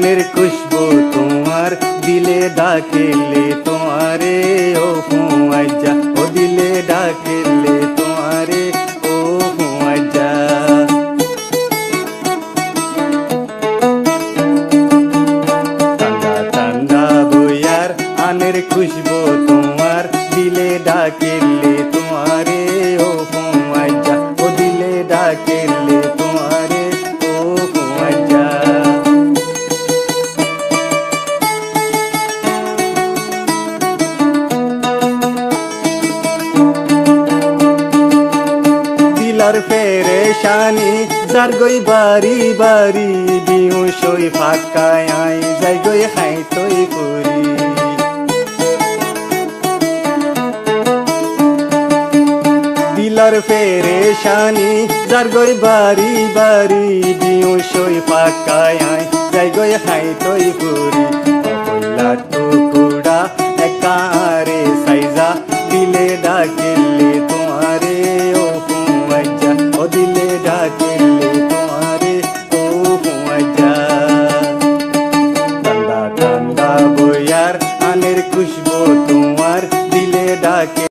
আনের খুশবু তোমার দিলে ডাকিলে তোমারে ও ফুয়াইজা ও দিলে ডাকিলে তোমারে ও ফুয়াইজা ঠান্ডা ঠান্ডা বইয়ার আনের খুশবু তোমার দিলে ডাকিলে তোমারে ও ফুয়াইজা ও দিলে ডাকিলে তোমারে ও ফুয়াইজা দিলার পেরেশানি যার গই বাড়ি বাড়ি বিহু সই ফাঁকায় আই যাই গই খাই তৈ পুরি দিলার পেরেশানি যার গই বাড়ি বাড়ি বিহু সই ফাঁকায় আই যাই গই খাই তৈ পুরি কইলা টুকুড়া একারে সাইজা দিলে ডাকিলে তোমারে ও ফুয়াইজা ও দিলে ডাকিলে তোমারে ও ফুয়াইজা